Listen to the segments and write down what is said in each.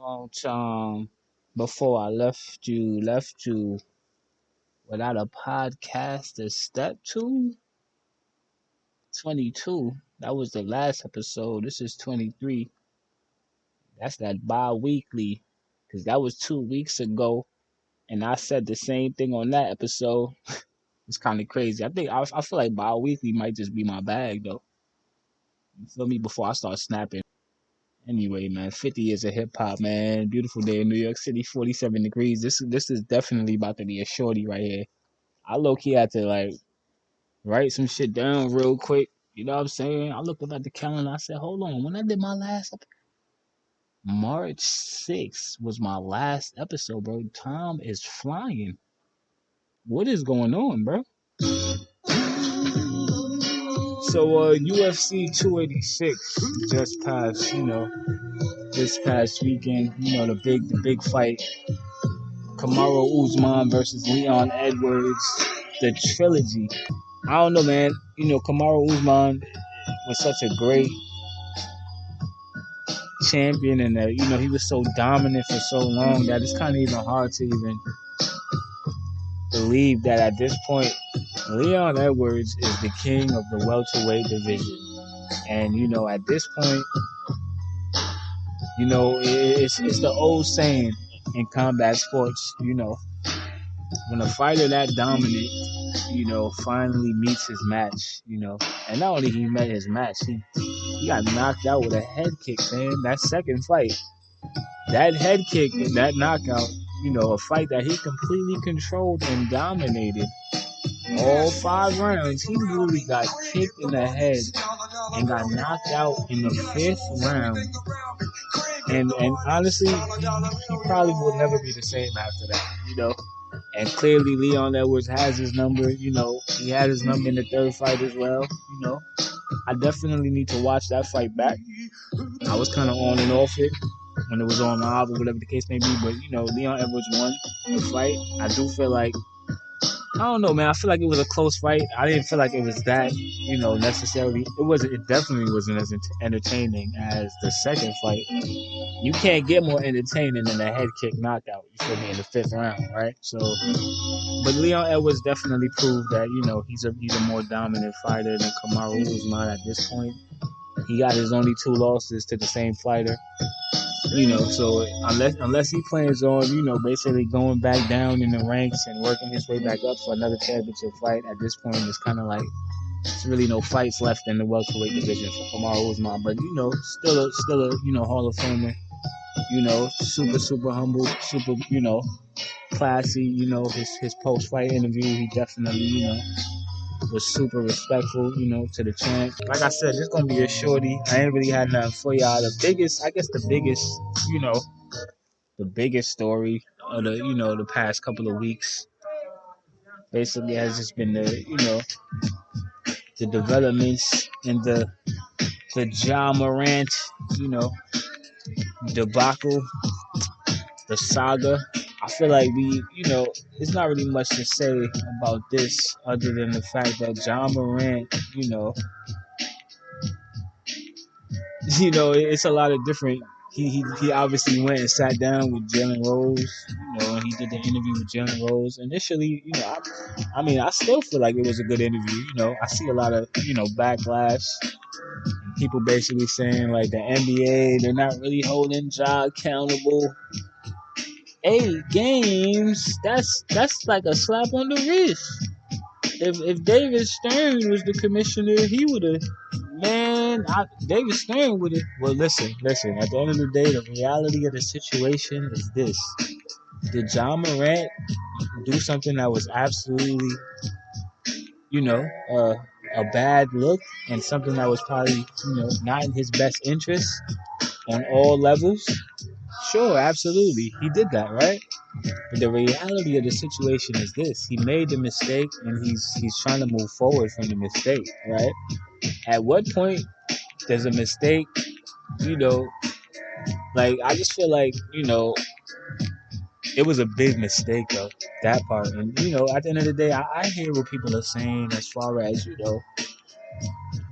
long time before I left you without a podcast to step to. 22. That was the last episode. This is 23. That's that bi-weekly. Because that was 2 weeks ago. And I said the same thing on that episode. It's kind of crazy. I feel like bi-weekly might just be my bag, though. You feel me? Before I start snapping. Anyway, man, 50 years of hip hop, man. Beautiful day in New York City, 47 degrees. This is definitely about to be a shorty right here. I low key had to like write some shit down real quick. You know what I'm saying? I looked up at the calendar. I said, hold on. When I did my last March 6th was my last episode, bro. Time is flying. What is going on, bro? So UFC 286 just passed, this past weekend, the big fight. Kamaru Usman versus Leon Edwards, the trilogy. I don't know, man. Kamaru Usman was such a great champion, and he was so dominant for so long that it's kind of even hard to even believe that at this point, Leon Edwards is the king of the welterweight division. And at this point, it's the old saying in combat sports. When a fighter that dominant, finally meets his match, and not only he met his match, he got knocked out with a head kick, man. That second fight, that head kick and that knockout, a fight that he completely controlled and dominated all 5 rounds. He literally got kicked in the head and got knocked out in the 5th round. And honestly, he probably will never be the same after that, And clearly, Leon Edwards has his number. He had his number in the 3rd fight as well. I definitely need to watch that fight back. I was kind of on and off it when it was on live or whatever the case may be. But, Leon Edwards won the fight. I do feel like, I don't know, man. I feel like it was a close fight. I didn't feel like it was that, necessarily. It definitely wasn't as entertaining as the second fight. You can't get more entertaining than a head kick knockout, you feel me, in the 5th round, right? So, but Leon Edwards definitely proved that, he's a more dominant fighter than Kamaru Usman at this point. He got his only 2 losses to the same fighter. So unless he plans on, basically going back down in the ranks and working his way back up for another championship fight, at this point, it's kind of like there's really no fights left in the welterweight division for Kamaru Usman. But, still a Hall of Famer. Super humble, super, classy. His post-fight interview, he definitely, was super respectful, to the champ. Like I said, it's gonna be a shorty. I ain't really had nothing for y'all. The biggest story of the past couple of weeks basically has just been the developments in the Morant, debacle, the saga. I feel like it's not really much to say about this other than the fact that Morant, it's a lot of different. He obviously went and sat down with Jalen Rose, and he did the interview with Jalen Rose. Initially, I still feel like it was a good interview. I see a lot of, backlash. People basically saying like the NBA, they're not really holding Ja accountable. 8 games, that's like a slap on the wrist. If David Stern was the commissioner, he would have, David Stern would have. Well, listen. At the end of the day, the reality of the situation is this: did Morant do something that was absolutely, a bad look and something that was probably, not in his best interest on all levels? Sure, absolutely, he did that, right? But the reality of the situation is this: he made the mistake, and he's trying to move forward from the mistake, right? At what point does a mistake, like I just feel like, it was a big mistake though, that part. And at the end of the day, I hear what people are saying as far as,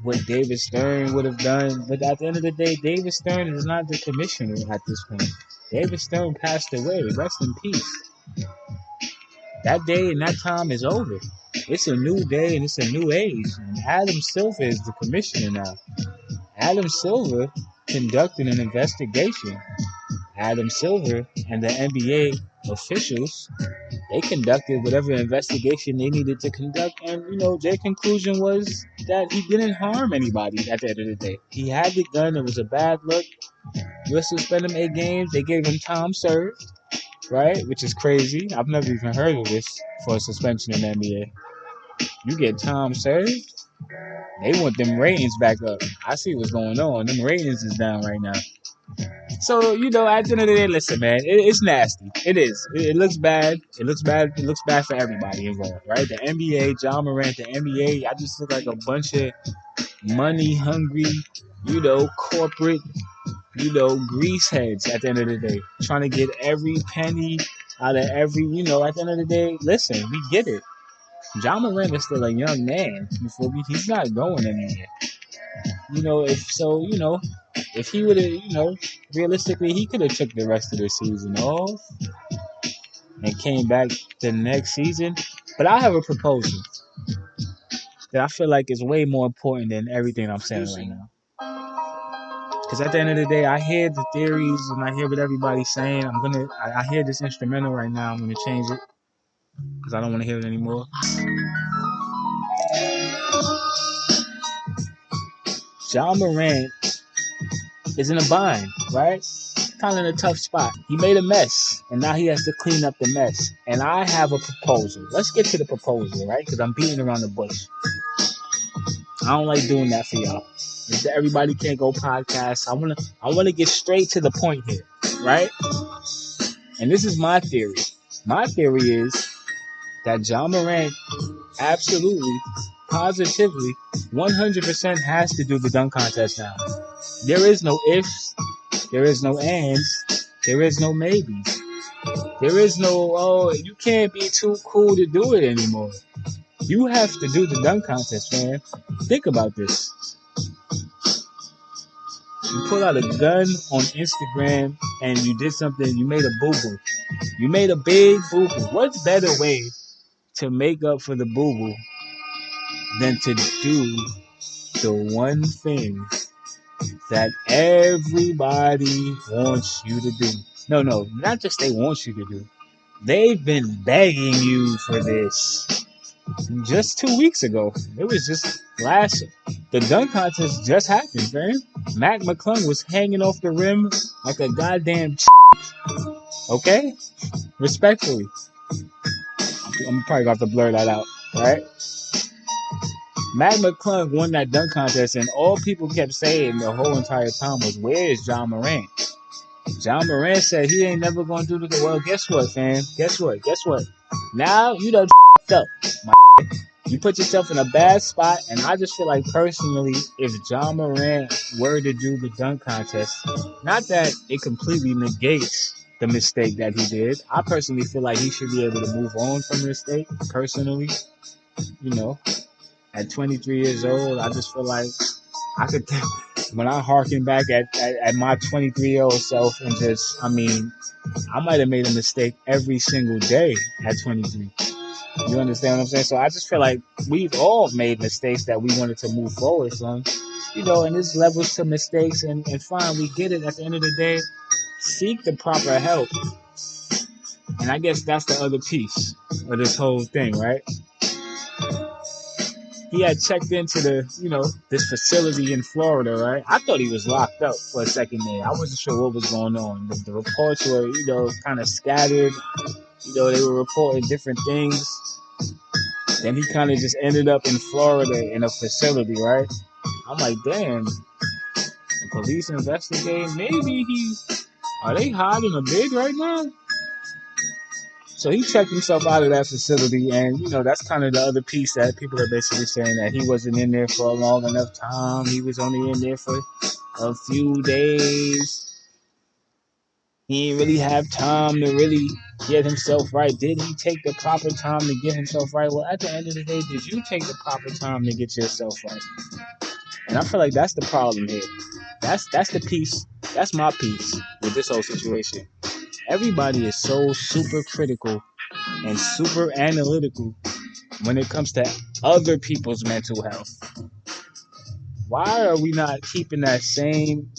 what David Stern would have done. But at the end of the day, David Stern is not the commissioner at this point. David Stern passed away. Rest in peace. That day and that time is over. It's a new day and it's a new age. And Adam Silver is the commissioner now. Adam Silver conducted an investigation. Adam Silver and the NBA officials, they conducted whatever investigation they needed to conduct, and their conclusion was that he didn't harm anybody at the end of the day. He had the gun, it was a bad look. We'll suspend him 8 games. They gave him time served, right? Which is crazy. I've never even heard of this for a suspension in the NBA. You get time served? They want them ratings back up. I see what's going on. Them ratings is down right now. So, at the end of the day, listen, man, it's nasty. It is. It looks bad. It looks bad. It looks bad for everybody involved, right? The NBA, John Morant, the NBA, I just look like a bunch of money-hungry, corporate, grease heads at the end of the day, trying to get every penny out of every, at the end of the day, listen, we get it. John Morant is still a young man. You feel me? He's not going anywhere. If he would have, realistically, he could have took the rest of the season off and came back the next season. But I have a proposal that I feel like is way more important than everything I'm saying right now. Because at the end of the day, I hear the theories and I hear what everybody's saying. I hear this instrumental right now. I'm gonna change it because I don't want to hear it anymore. John Morant is in a bind, right? Kind of in a tough spot. He made a mess, and now he has to clean up the mess. And I have a proposal. Let's get to the proposal, right? Because I'm beating around the bush. I don't like doing that for y'all. Everybody can't go podcast. I wanna get straight to the point here, right? And this is my theory. My theory is that John Morant absolutely, positively, 100% has to do the dunk contest now. There is no ifs. There is no ands. There is no maybes. There is no, you can't be too cool to do it anymore. You have to do the dunk contest, man. Think about this. You pull out a gun on Instagram and you did something, you made a boo-boo. You made a big boo-boo. What's better way to make up for the boo-boo than to do the one thing that everybody wants you to do? No, not just they want you to do. They've been begging you for this. Just 2 weeks ago. It was just the dunk contest just happened, man. Mac McClung was hanging off the rim like a goddamn okay? Respectfully. I'm probably going to have to blur that out, right? Mac McClung won that dunk contest, and all people kept saying the whole entire time was, where is John Morant? John Morant said he ain't never going to do this. Well, guess what, fam? Guess what? Now you done up. You put yourself in a bad spot, and I just feel like personally, if John Morant were to do the dunk contest, not that it completely negates the mistake that he did. I personally feel like he should be able to move on from the mistake, personally. At 23 years old, I just feel like I could, when I harken back at my 23-year-old self and I might have made a mistake every single day at 23. You understand what I'm saying? So I just feel like we've all made mistakes that we wanted to move forward from, and there's levels to mistakes, and fine, we get it. At the end of the day, seek the proper help. And I guess that's the other piece of this whole thing, right? He had checked into this facility in Florida, right? I thought he was locked up for a second there. I wasn't sure what was going on. The reports were, kind of scattered. They were reporting different things. Then he kind of just ended up in Florida in a facility, right? I'm like, damn. The police investigating. Maybe are they hiding a bid right now? So he checked himself out of that facility, and that's kind of the other piece that people are basically saying, that he wasn't in there for a long enough time. He was only in there for a few days. He didn't really have time to really get himself right. Did he take the proper time to get himself right? Well, at the end of the day, did you take the proper time to get yourself right? And I feel like that's the problem here. That's the piece. That's my piece with this whole situation. Everybody is so super critical and super analytical when it comes to other people's mental health. Why are we not keeping that same,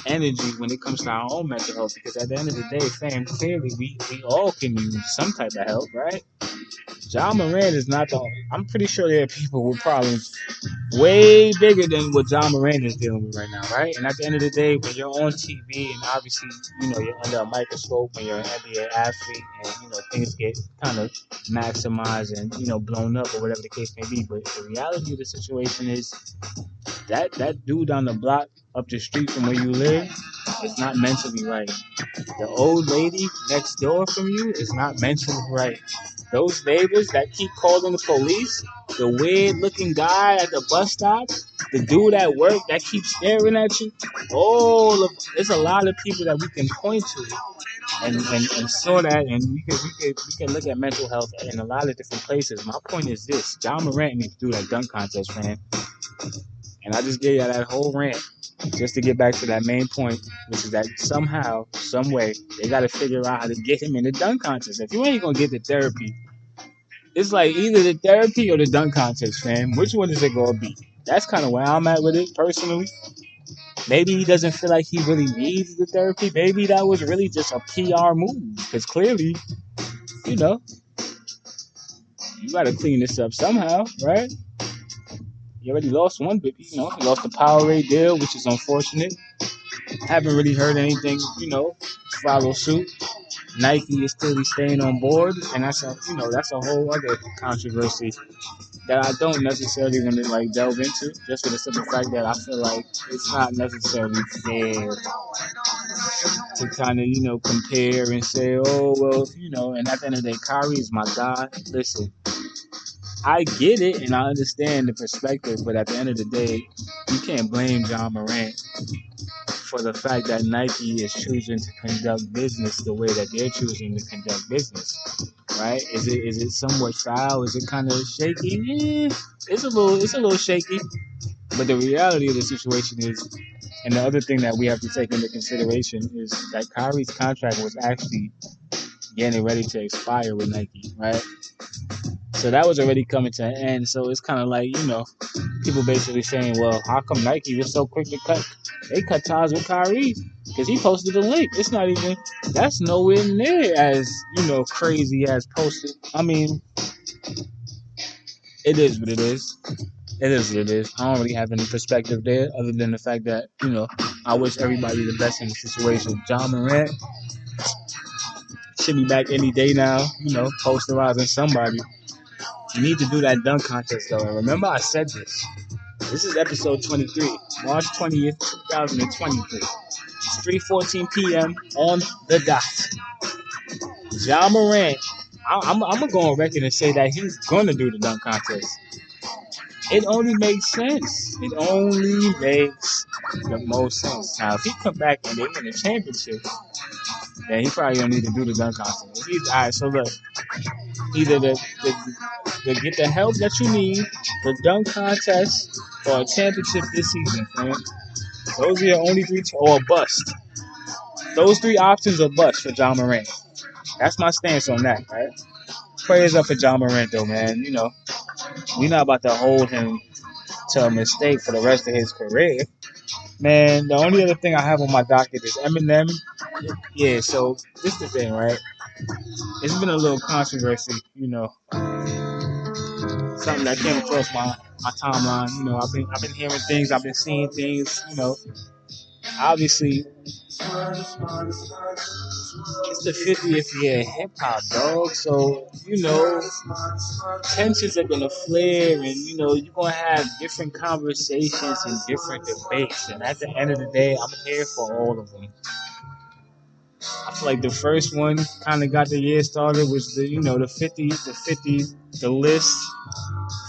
energy when it comes to our own mental health? Because at the end of the day, fam, clearly we all can use some type of help, right? John Morant is not the. I'm pretty sure there are people with problems way bigger than what John Morant is dealing with right now, right? And at the end of the day, when you're on TV and obviously, you're under a microscope when you're an NBA athlete and, things get kind of maximized and, blown up or whatever the case may be. But the reality of the situation is that dude on the block up the street from where you live is not mentally right. The old lady next door from you is not mentally right. Those neighbors that keep calling the police, the weird looking guy at the bus stop, the dude at work that keeps staring at you, there's a lot of people that we can point to and saw that, and we can look at mental health in a lot of different places. My point is this: John Morant needs to do that dunk contest, man. And I just gave you that whole rant just to get back to that main point, which is that somehow, some way, they got to figure out how to get him in the dunk contest. If you ain't gonna get the therapy, it's like either the therapy or the dunk contest, fam. Which one is it gonna be? That's kind of where I'm at with it personally. Maybe he doesn't feel like he really needs the therapy. Maybe that was really just a PR move. Because clearly, you know, you got to clean this up somehow, right? You already lost one bit, you lost the Powerade deal, which is unfortunate. Haven't really heard anything, follow suit. Nike is clearly staying on board, and that's a whole other controversy that I don't necessarily want to delve into, just for the simple fact that I feel like it's not necessarily fair to kind of compare and say, oh well, and at the end of the day, Kyrie is my guy. Listen, I get it and I understand the perspective, but at the end of the day, you can't blame John Morant for the fact that Nike is choosing to conduct business the way that they're choosing to conduct business. Right? Is it somewhat foul? Is it kind of shaky? Yeah, it's a little shaky. But the reality of the situation is, and the other thing that we have to take into consideration is that Kyrie's contract was actually getting ready to expire with Nike, right? So that was already coming to an end. So it's kind of like, people basically saying, well, how come Nike was so quick to cut? They cut ties with Kyrie because he posted a link. It's not even, that's nowhere near as, crazy as posted. I mean, it is what it is. It is what it is. I don't really have any perspective there other than the fact that, I wish everybody the best in the situation. John Morant should be back any day now, posterizing somebody. You need to do that dunk contest, though. And remember, I said this. This is episode 23, March 20th, 2023. It's 3:14 p.m. on the dot. John Morant, I'm going to go on record and say that he's going to do the dunk contest. It only makes sense. It only makes the most sense. Now, if he come back and they win a championship, then he probably don't need to do the dunk contest. All right, so look, either the get the help that you need, the dunk contest, or a championship this season, man. Those are your only three, or a bust. Those three options are bust for John Morant. That's my stance on that, right? Prayers up for John Morant, though, man. We're not about to hold him to a mistake for the rest of his career. Man, the only other thing I have on my docket is Eminem. Yeah, so this is the thing, right? It's been a little controversy, something that came across my timeline. I've been hearing things, I've been seeing things. Obviously, it's the 50th year of hip hop, dog. So tensions are gonna flare, and you're gonna have different conversations and different debates. And at the end of the day, I'm here for all of them. I feel like the first one kind of got the year started was the list,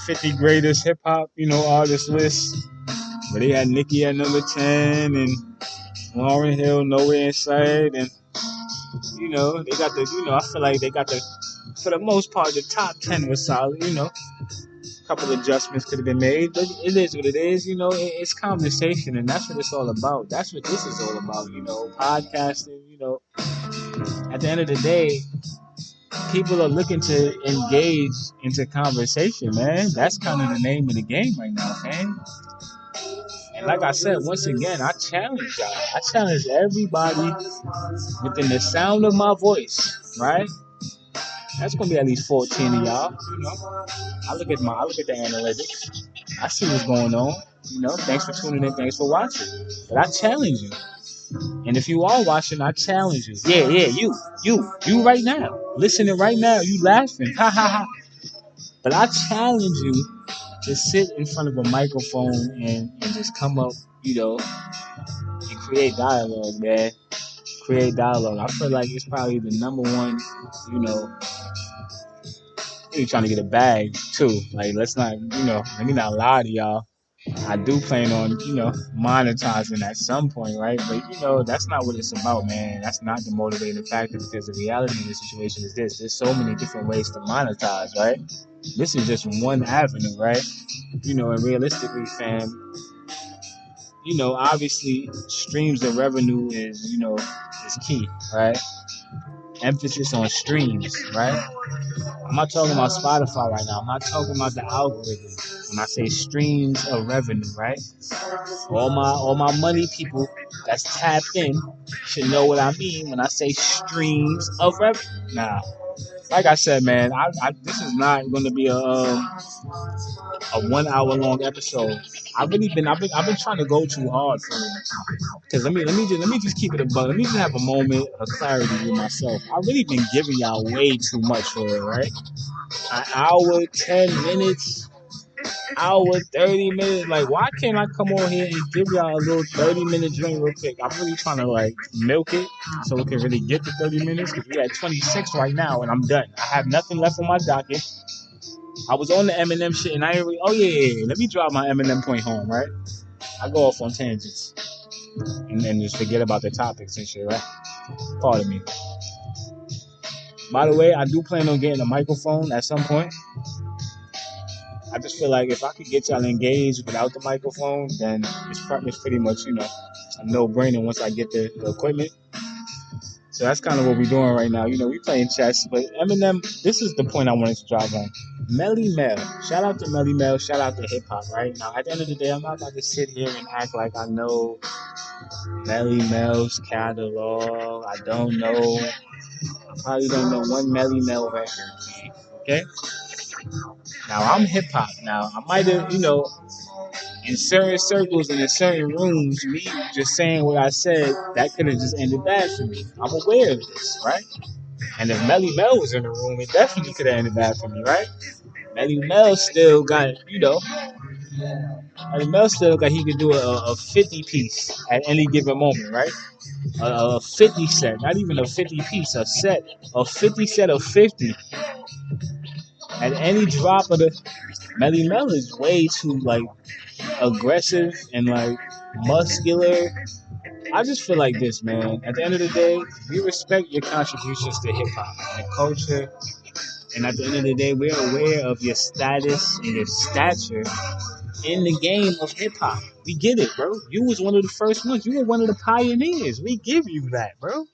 50 greatest hip hop, artist list. Where they had Nicki at number 10 and Lauryn Hill nowhere in sight, and they got the I feel like they got the, for the most part, the top 10 was solid. A couple adjustments could have been made, but it is what it is. It's conversation, and that's what it's all about. That's what this is all about. Podcasting. at the end of the day, people are looking to engage into conversation, man. That's kind of the name of the game right now, man. And like I said, once again, I challenge y'all. I challenge everybody within the sound of my voice, right? That's gonna be at least 14 of y'all. You know, I look at the analytics. I see what's going on. You know, thanks for tuning in, thanks for watching. But I challenge you. And if you are watching, I challenge you. Yeah, you right now. Listening right now, you laughing. Ha ha ha. But I challenge you to sit in front of a microphone and just come up, you know, and create dialogue, man. Create dialogue. I feel like it's probably the number one, you know, you're trying to get a bag too. Like, let's not, you know, let me not lie to y'all. I do plan on, you know, monetizing at some point, right? But, you know, that's not what it's about, man. That's not the motivating factor, because the reality of the situation is this. There's so many different ways to monetize, right? This is just one avenue, right? You know, and realistically, fam, you know, obviously streams of revenue is, you know, is key, right? Emphasis on streams, right? I'm not talking about Spotify right now. I'm not talking about the algorithm. When I say streams of revenue, right? All my money people that's tapped in should know what I mean when I say streams of revenue. Nah, like I said, man, this is not going to be a 1 hour long episode. I've been trying to go too hard for it. Cause let me just keep it a bug. Let me just have a moment of clarity with myself. I've really been giving y'all way too much for it, right? An hour, 10 minutes, hour, 30 minutes. Like, why can't I come on here and give y'all a little 30-minute drink real quick? I'm really trying to like milk it so we can really get to 30 minutes. Cause we at 26 right now, and I'm done. I have nothing left on my docket. I was on the Eminem shit, and I ain't really. Oh yeah. Let me drop my Eminem point home, right? I go off on tangents and then just forget about the topics and shit, right? Pardon me. By the way, I do plan on getting a microphone at some point. I just feel like if I could get y'all engaged without the microphone, then it's pretty much, you know, a no-brainer once I get the equipment. So that's kind of what we're doing right now. You know, we playing chess, but Eminem, this is the point I wanted to drive on. Melly Mel. Shout out to Melly Mel. Shout out to hip hop, right? Now, at the end of the day, I'm not about to sit here and act like I know Melly Mel's catalog. I don't know. I probably don't know one Melly Mel record. Okay? Now, I'm hip hop. Now, I might have, you know, in certain circles and in certain rooms, me just saying what I said, that could have just ended bad for me. I'm aware of this, right? And if Melly Mel was in the room, it definitely could have ended bad for me, right? Melly Mel still got, you know, Melly Mel still got, he could do a 50 piece at any given moment, right? A 50 set, not even a 50 piece, a set, a 50 set of 50. At any drop of the, Melly Mel is way too, like, aggressive and, like, muscular. I just feel like this, man. At the end of the day, we respect your contributions to hip hop and culture. And at the end of the day, we're aware of your status and your stature in the game of hip hop. We get it, bro. You was one of the first ones. You were one of the pioneers. We give you that, bro.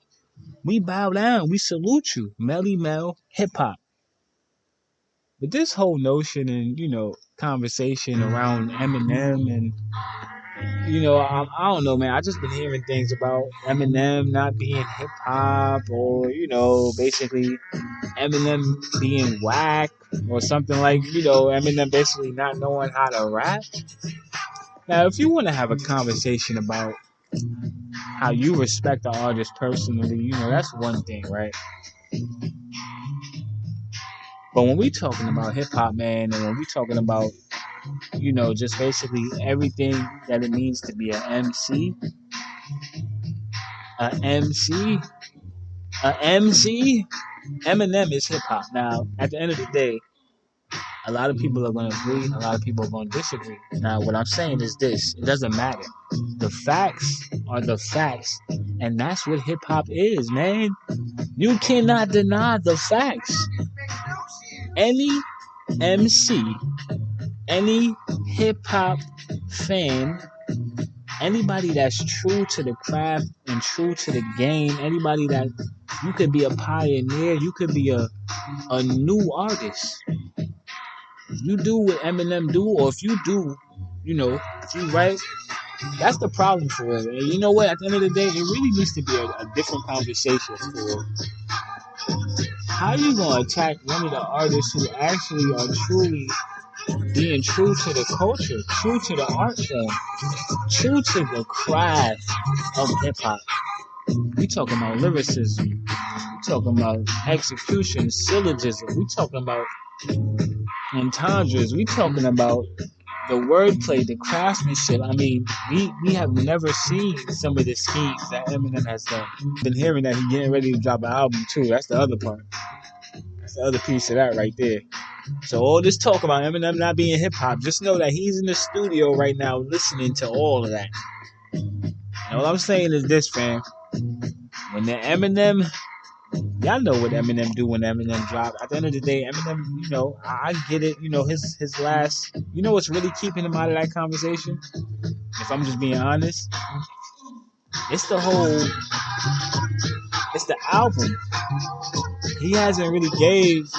We bow down. We salute you. Melly Mel, hip hop. But this whole notion and, you know, conversation around Eminem and, you know, I don't know, man. I just been hearing things about Eminem not being hip hop, or, you know, basically Eminem being whack or something, like, you know, Eminem basically not knowing how to rap. Now, if you want to have a conversation about how you respect the artist personally, you know, that's one thing, right? But when we talking about hip hop, man, and when we talking about, you know, just basically everything that it means to be an MC, a MC, a MC, Eminem is hip hop. Now, at the end of the day, a lot of people are going to agree, a lot of people are going to disagree. Now, what I'm saying is this: it doesn't matter. The facts are the facts, and that's what hip hop is, man. You cannot deny the facts. Any MC, any hip hop fan, anybody that's true to the craft and true to the game, anybody that You could be a pioneer. You could be a new artist. If you do what Eminem do, or if you do, if you write, that's the problem for it. And you know what? At the end of the day, it really needs to be a different conversation for how you gonna attack one of the artists who actually are truly being true to the culture, true to the art form, true to the craft of hip hop. We talking about lyricism. We talking about execution, syllogism. We talking about entendres. We talking about the wordplay, the craftsmanship. I mean, we have never seen some of the schemes that Eminem has done. Been hearing that he's getting ready to drop an album too. That's the other part. That's the other piece of that right there. So all this talk about Eminem not being hip hop, just know that he's in the studio right now listening to all of that. And all I'm saying is this, fam. When the Eminem, y'all know what Eminem do when Eminem drop. At the end of the day, Eminem, I get it. His last, what's really keeping him out of that conversation? If I'm just being honest, it's it's the album. He hasn't really gave,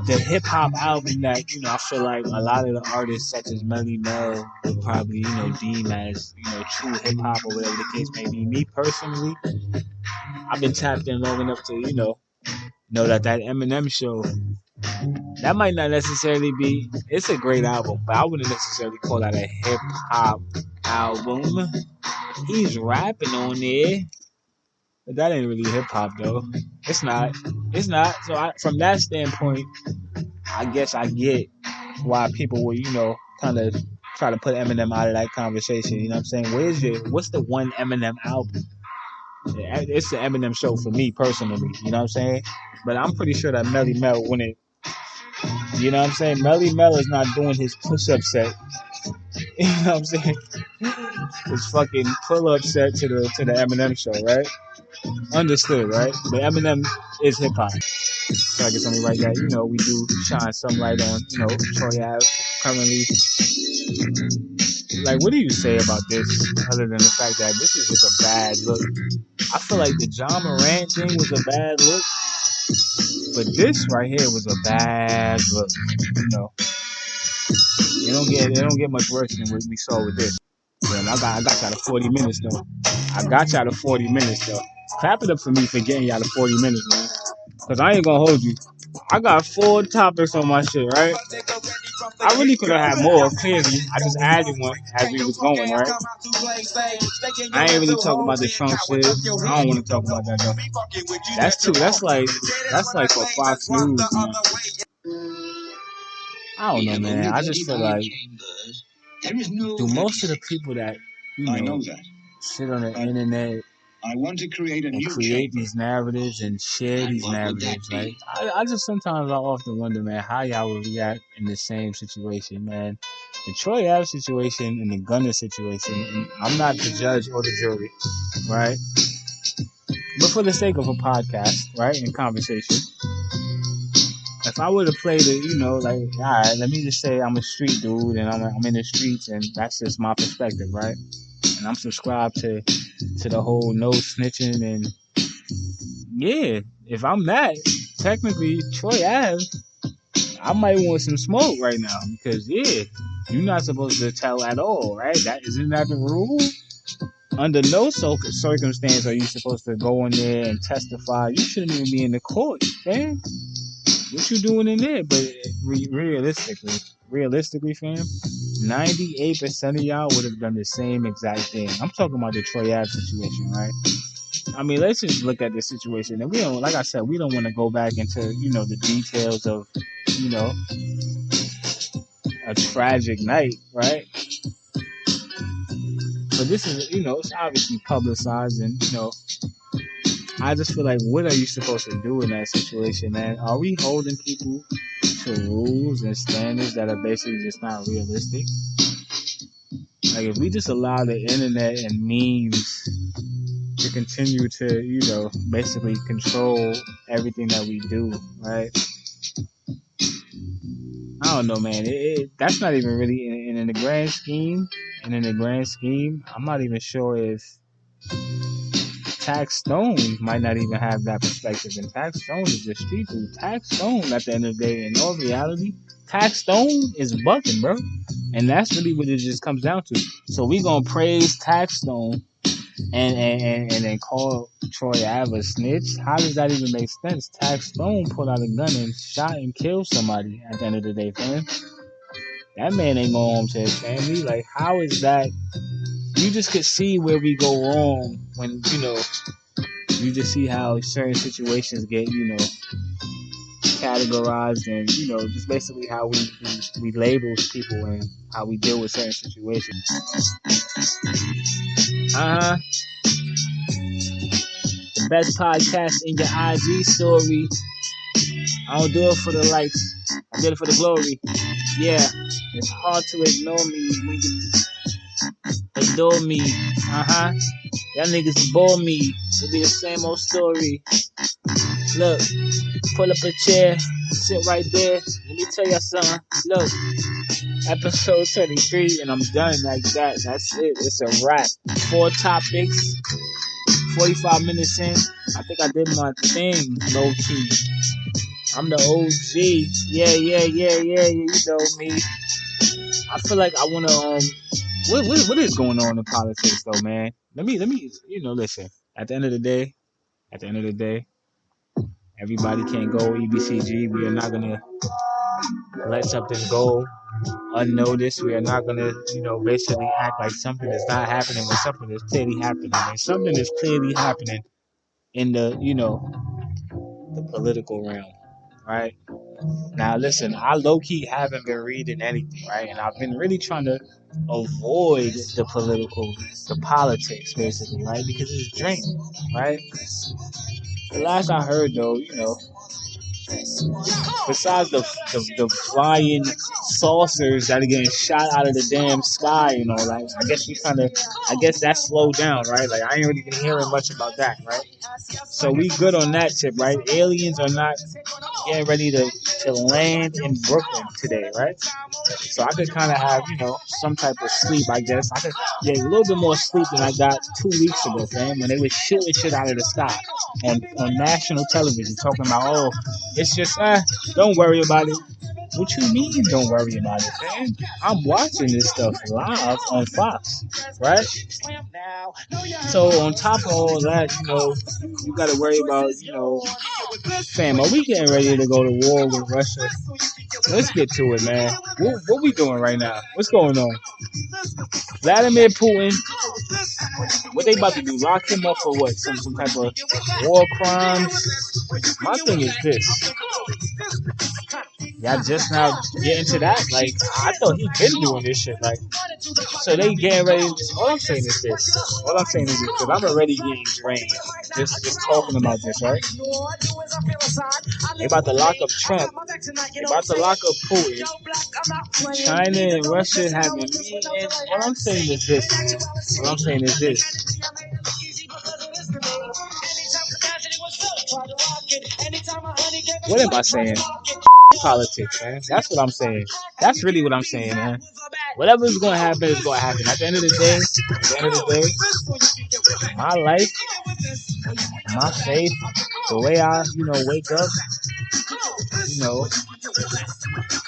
the hip hop album that, I feel like a lot of the artists such as Melly Mel would probably, deem as, true hip hop or whatever the case may be. Me personally, I've been tapped in long enough to, know that Eminem show, that might not necessarily be, it's a great album, but I wouldn't necessarily call that a hip hop album. He's rapping on there, but that ain't really hip hop though. It's not. So from that standpoint, I guess I get why people would, kind of try to put Eminem out of that conversation. You know what I'm saying? What's the one Eminem album? It's the Eminem show for me personally. You know what I'm saying? But I'm pretty sure that Melly Mel wouldn't. You know what I'm saying? Melly Mel is not doing his push-up set. You know what I'm saying? His fucking pull-up set to the Eminem show, right? Understood, right? But Eminem is hip hop. So I guess let me write that. We do shine some light on, Troy Ave currently. Like, what do you say about this other than the fact that this is just a bad look? I feel like the John Morant thing was a bad look, but this right here was a bad look. It don't get much worse than what we saw with this. And I got y'all to 40 minutes though. Clap it up for me for getting y'all to 40 minutes, man. Cause I ain't gonna hold you. I got 4 topics on my shit, right? I really could have had more, clearly. I just added one as we was going, right? I ain't really talking about the Trump shit. I don't want to talk about that though. That's like for Fox News, man. I don't know, man. I just feel like do most of the people that, sit on the internet and create these narratives and share these narratives, right? I just sometimes I often wonder, man, how y'all would react in the same situation, man. The Troy Ave situation and the Gunner situation, and I'm not the judge or the jury, right? But for the sake of a podcast, right, and conversation, if I were to play like, all right, let me just say I'm a street dude and I'm in the streets and that's just my perspective, right? And I'm subscribed to the whole no snitching and yeah, if I'm that, technically Troy Ave, I might want some smoke right now because yeah, you're not supposed to tell at all, right? Isn't that the rule? Under no circumstance are you supposed to go in there and testify. You shouldn't even be in the court, man. What you doing in there? But realistically, fam, 98% of y'all would have done the same exact thing. I'm talking about the Troy Ave situation, right? I mean, let's just look at this situation. And we don't, like I said, we don't want to go back into, the details of, a tragic night, right? But this is, it's obviously publicized and, I just feel like, what are you supposed to do in that situation, man? Are we holding people to rules and standards that are basically just not realistic? Like, if we just allow the internet and memes to continue to, basically control everything that we do, right? I don't know, man. That's not even really in the grand scheme. And in the grand scheme, I'm not even sure if Tax Stone might not even have that perspective. And Tax Stone is just street dude. Tax Stone, at the end of the day, in all reality, Tax Stone is bucking, bro. And that's really what it just comes down to. So we gonna praise Tax Stone and then call Troy Ave a snitch. How does that even make sense? Tax Stone pulled out a gun and shot and killed somebody at the end of the day, fam. That man ain't going home to his family. Like, how is that? You just could see where we go wrong when, you just see how certain situations get, categorized and, just basically how we label people and how we deal with certain situations. The best podcast in your IG story. I don't do it for the likes. I did it for the glory. Yeah, it's hard to ignore me when you adore me. Y'all niggas bore me. It'll be the same old story. Look, pull up a chair, sit right there. Let me tell you something. Look, episode 23, and I'm done like that. That's it. It's a wrap. 4 topics, 45 minutes in. I think I did my thing, low key. I'm the OG. Yeah, you know me. I feel like I wanna what is going on in politics though, man? Let me listen. At the end of the day, everybody can't go E.B.C.G. We are not gonna let something go unnoticed. We are not gonna, basically act like something is not happening when something is clearly happening. And something is clearly happening in the, the political realm, right? Now, listen, I low-key haven't been reading anything, right? And I've been really trying to avoid the politics, basically, right? Because it's draining, right? The last I heard, though, besides the flying saucers that are getting shot out of the damn sky, like, I guess that slowed down, right? Like, I ain't really been hearing much about that, right? So we good on that tip, right? Aliens are not getting ready to land in Brooklyn today, right? So I could kind of have, some type of sleep, I guess. I could get a little bit more sleep than I got 2 weeks ago, fam, when they was shooting shit out of the sky on national television, talking about, oh, it's just, don't worry about it. What you mean, don't worry about it, man? I'm watching this stuff live on Fox, right? So on top of all that, you got to worry about, fam, are we getting ready to go to war with Russia? Let's get to it, man. What we doing right now? What's going on? Vladimir Putin, what they about to do? Lock him up for what? Some type of war crimes? My thing is this. Y'all just now get into that? Like, I thought he been doing this shit. Like, so they getting ready. All I'm saying is this. Because I'm already getting drained. Just talking about this, right? They about to lock up Trump. They about to lock up Putin. China and Russia having meetings. All I'm saying is this. What am I saying? Politics, man. That's what I'm saying. That's really what I'm saying, man. Whatever is gonna happen is gonna happen. At the end of the day, my life, my faith, the way I, wake up,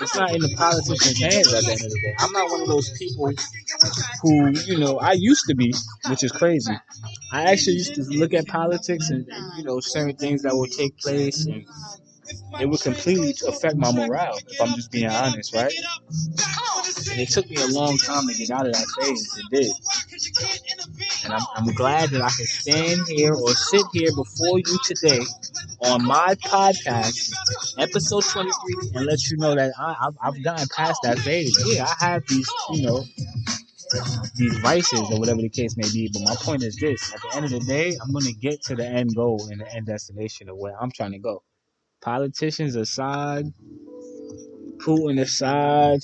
it's not in the politicians' hands at the end of the day. I'm not one of those people who, I used to be, which is crazy. I actually used to look at politics and certain things that would take place, and it would completely affect my morale, if I'm just being honest, right? And it took me a long time to get out of that phase. It did. And I'm glad that I can stand here or sit here before you today on my podcast, episode 23, and let you know that I've gotten past that phase. Yeah, I have these, these vices or whatever the case may be. But my point is this. At the end of the day, I'm going to get to the end goal and the end destination of where I'm trying to go. Politicians aside, Putin aside,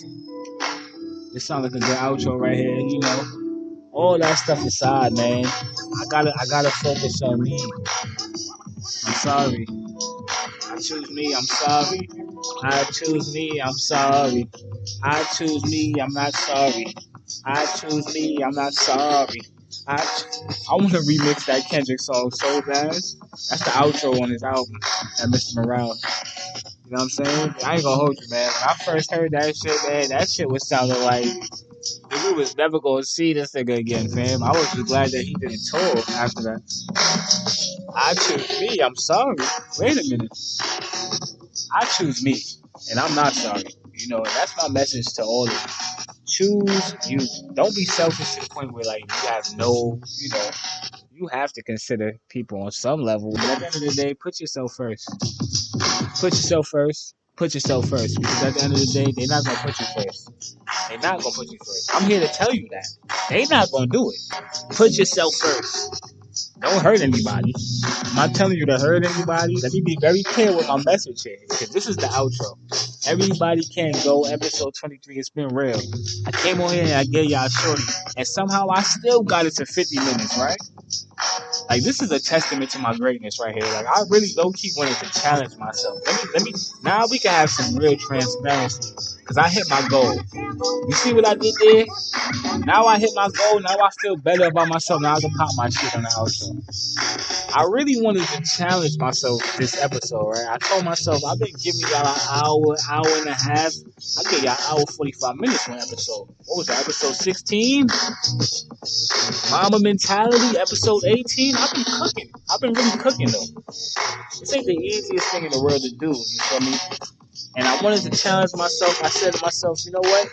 this sounds like a good outro right here, all that stuff aside, man. I gotta focus on me. I'm sorry. I choose me, I'm sorry. I choose me, I'm sorry. I choose me, I'm not sorry. I choose me, I'm not sorry. I want to remix that Kendrick song so bad. That's the outro on his album, that Mr. Morale. You know what I'm saying? I ain't gonna hold you, man. When I first heard that shit, man, that shit was sounding like we was never gonna see this nigga again, fam. I was just glad that he didn't tour after that. I choose me. I'm sorry. Wait a minute. I choose me, and I'm not sorry. You know, that's my message to all of you. Choose you. Don't be selfish to the point where like you have no, you know, you have to consider people on some level. But at the end of the day, put yourself first. Put yourself first. Put yourself first. Because at the end of the day, they're not gonna put you first. They're not gonna put you first. I'm here to tell you that. They're not gonna do it. Put yourself first. Don't hurt anybody. I'm not telling you to hurt anybody. Let me be very clear with my message here, because this is the outro. Everybody can go. Episode 23. It's been real. I came on here and I gave y'all a shorty, and somehow I still got it to 50 minutes, right? Like, this is a testament to my greatness right here. Like, I really low key wanted to challenge myself. Let me. Now we can have some real transparency, because I hit my goal. You see what I did there? Now I hit my goal. Now I feel better about myself. Now I can pop my shit on the outro. I really wanted to challenge myself this episode, right? I told myself I've been giving y'all an hour and a half. I gave y'all an hour 45 minutes one episode. What was that? Episode 16? Mama Mentality, episode 18. I've been cooking. I've been really cooking though. This ain't the easiest thing in the world to do. You feel me? And I wanted to challenge myself. I said to myself, you know what?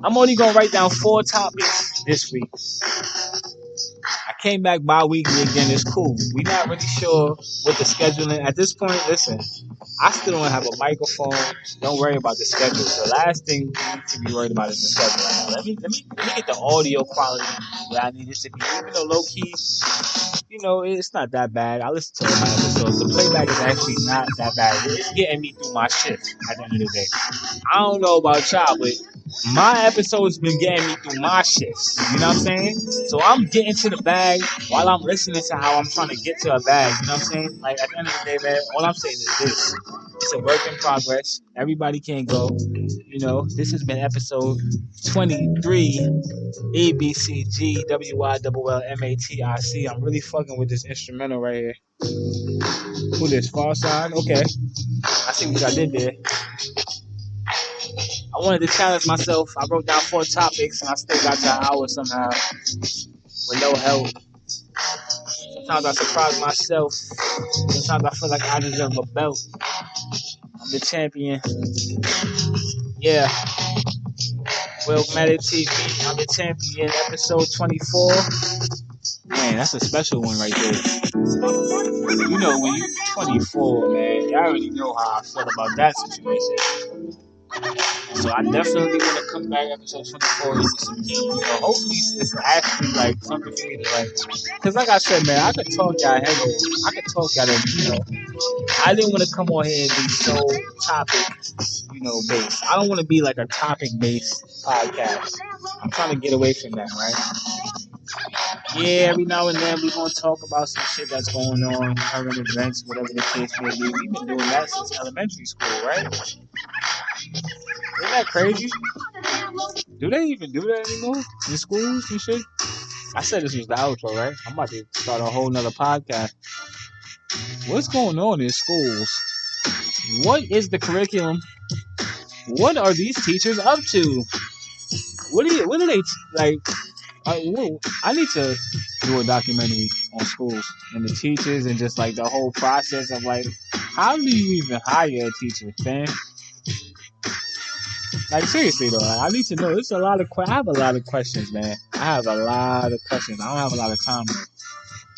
I'm only gonna write down 4 topics this week. I came back bi-weekly again. It's cool. We're not really sure what the scheduling. At this point, listen, I still don't have a microphone. Don't worry about the schedule. The last thing you need to be worried about is the schedule right now. Let me get the audio quality where I need it to be. Even though low key, you know, it's not that bad. I listen to all my episodes. The playback is actually not that bad. It's getting me through my shift at the end of the day. I don't know about y'all, but my episode's been getting me through my shifts. You know what I'm saying? So I'm getting to the bag while I'm listening to how I'm trying to get to a bag. You know what I'm saying? Like, at the end of the day, man, all I'm saying is this. It's a work in progress. Everybody can't go. You know, this has been episode 23. E.B.C.G. WILLMATIC. I'm really fucking with this instrumental right here. Who this? Far Side? Okay. I see what y'all did there. I wanted to challenge myself. I wrote down 4 topics and I still got to an hour somehow with no help. Sometimes I surprise myself. Sometimes I feel like I deserve a belt. I'm the champion. Yeah. Will Matter TV. I'm the champion. Episode 24. Man, that's a special one right there. You know, when you're 24, man, you already know how I feel about that situation. So I definitely want to come back episode 24 with some heat. You know, hopefully it's actually like something for me to like. Cause like I said, man, I could talk y'all head over. I could talk y'all, you know. I didn't want to come on here and be so topic, you know, based. I don't want to be like a topic based podcast. I'm trying to get away from that, right? Yeah, every now and then we're gonna talk about some shit that's going on, current events, whatever the case may be. We've been doing that since elementary school, right? Isn't that crazy? Do they even do that anymore in schools and shit? I said this was the outro, right? I'm about to start a whole nother podcast. What's going on in schools? What is the curriculum? What are these teachers up to? What are they like? I need to do a documentary on schools and the teachers and just like the whole process of like, how do you even hire a teacher, man? Like, seriously though, I need to know. There's a lot of I have a lot of questions, man. I have a lot of questions. I don't have a lot of time.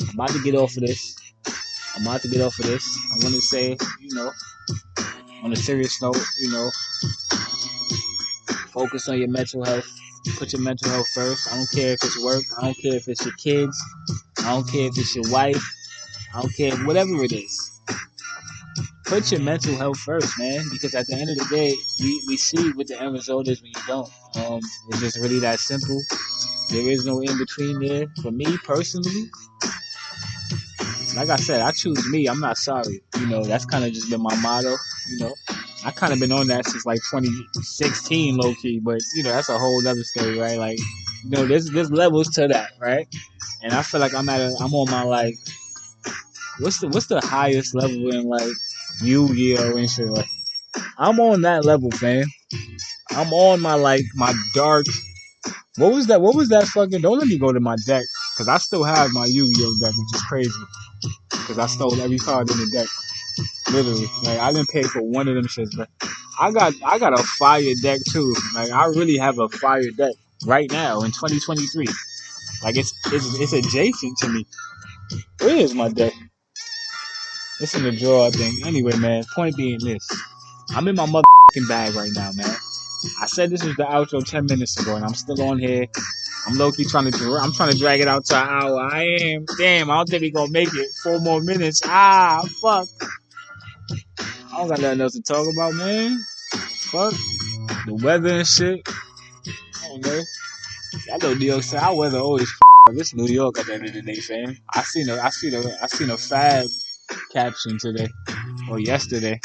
I'm about to get off of this. I want to say, you know, on a serious note, you know, focus on your mental health. Put your mental health first. I don't care if it's work. I don't care if it's your kids. I don't care if it's your wife. I don't care, whatever it is. Put your mental health first, man, because at the end of the day, we see what the end result is when you don't. It's just really that simple. There is no in between there. For me personally, like I said, I choose me. I'm not sorry. You know, that's kind of just been my motto. You know, I kind of been on that since like 2016, low key. But you know, that's a whole other story, right? Like, You know, there's levels to that, right? And I feel like I'm on my like, what's the highest level in like Yu-Gi-Oh and shit. Like, I'm on that level, fam. I'm on my like my dark. What was that? What was that fucking? Don't let me go to my deck because I still have my Yu-Gi-Oh deck, which is crazy because I stole every card in the deck. Literally, like I didn't pay for one of them shits, but I got a fire deck too. Like I really have a fire deck right now in 2023. Like it's adjacent to me. Where is my deck? It's in the drawer, I think. Anyway, man. Point being this, I'm in my motherfucking bag right now, man. I said this was the outro 10 minutes ago, and I'm still on here. I'm low-key I'm trying to drag it out to an hour. I am. Damn, I don't think we gonna make it. 4 more minutes. Ah, fuck. I don't got nothing else to talk about, man. Fuck. The weather and shit. I don't know. Y'all know New York City. Our weather always This New York at the end of the day, fam. I seen a fab caption today or yesterday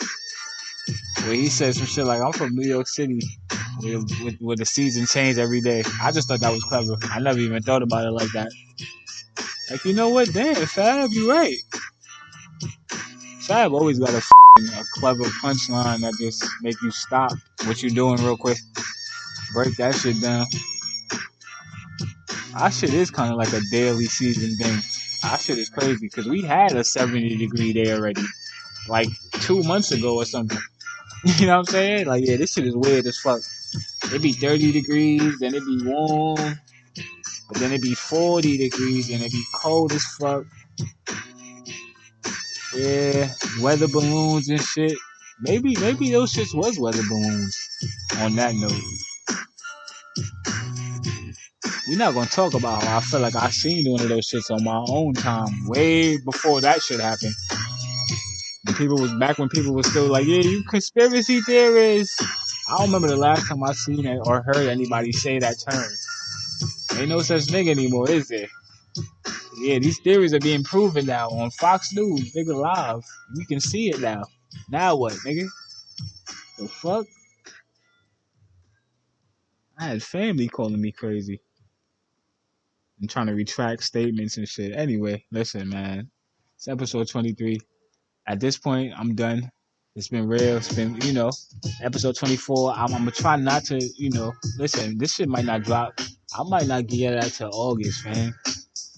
where he said some shit like, I'm from New York City where the season change every day. I just thought that was clever. I never even thought about it like that. Like, you know what? Damn, Fab, you right. Fab always got a clever punchline that just make you stop what you doing real quick. Break that shit down. Our shit is kind of like a daily season thing. Our shit is crazy because we had a 70-degree day already, like 2 months ago or something. You know what I'm saying? Like, yeah, this shit is weird as fuck. It be 30 degrees, then it be warm, but then it be 40 degrees, and it be cold as fuck. Yeah, weather balloons and shit. Maybe those shits was weather balloons. On that note, we're not gonna talk about how I feel like I seen one of those shits on my own time, way before that shit happened. When people was still like, yeah, you conspiracy theorists. I don't remember the last time I seen it or heard anybody say that term. Ain't no such thing anymore, is there? Yeah, these theories are being proven now on Fox News, nigga, live. We can see it now. Now what, nigga? The fuck? I had family calling me crazy and trying to retract statements and shit. Anyway, listen, man. It's episode 23. At this point, I'm done. It's been real. It's been, episode 24. I'm gonna try not to, listen. This shit might not drop. I might not get that till August, man.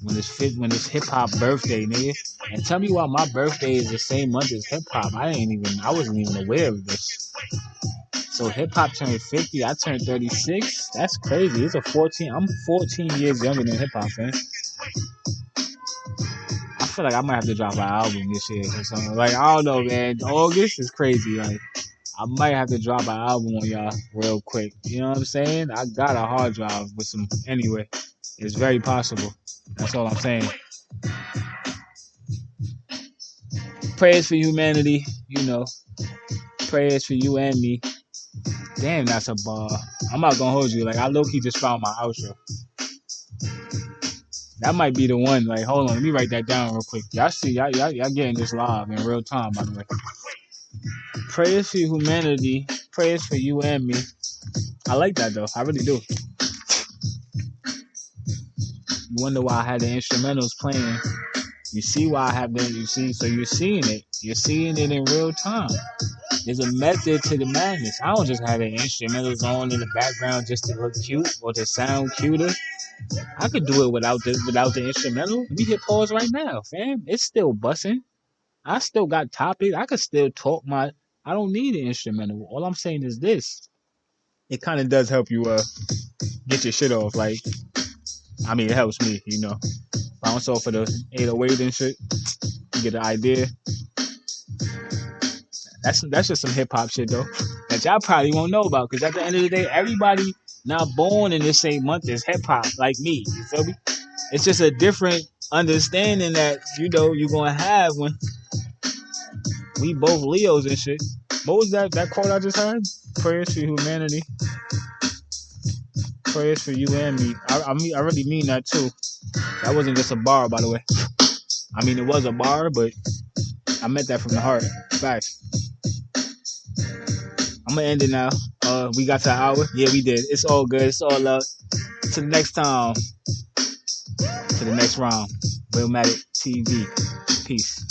When it's hip hop birthday, nigga. And tell me why my birthday is the same month as hip hop. I wasn't even aware of this. So hip hop turned 50. I turned 36. That's crazy. I'm 14 years younger than hip hop, man. I feel like I might have to drop an album this year or something. Like, I don't know, man. August is crazy. Like, I might have to drop an album on y'all real quick. You know what I'm saying? I got a hard drive with some. Anyway, it's very possible. That's all I'm saying. Prayers for humanity, Prayers for you and me. Damn, that's a bar. I'm not gonna hold you. Like, I low-key just found my outro. That might be the one. Like, hold on, let me write that down real quick. Y'all getting this live in real time, by the way. Prayers for humanity. Prayers for you and me. I like that though. I really do. You wonder why I had the instrumentals playing. You see why I have them. You see, so you're seeing it. You're seeing it in real time. There's a method to the madness. I don't just have the instrumentals on in the background just to look cute or to sound cuter. I could do it without the instrumental. Let me hit pause right now, fam. It's still bussing. I still got topics. I could still talk I don't need an instrumental. All I'm saying is this. It kind of does help you get your shit off. Like, I mean, it helps me, Bounce off of the 808 and shit. You get the idea. That's just some hip hop shit though that y'all probably won't know about, because at the end of the day, everybody not born in the same month as hip hop like me. You feel me? It's just a different understanding that you're gonna have when we both Leos and shit. What was that quote I just heard? Prayers for humanity. Prayers for you and me. I really mean that too. That wasn't just a bar, by the way. I mean, it was a bar, but I meant that from the heart. Facts. I'm gonna end it now. We got to an hour. Yeah, we did. It's all good. It's all love. to the next time, to the next round. Willmatic TV. Peace.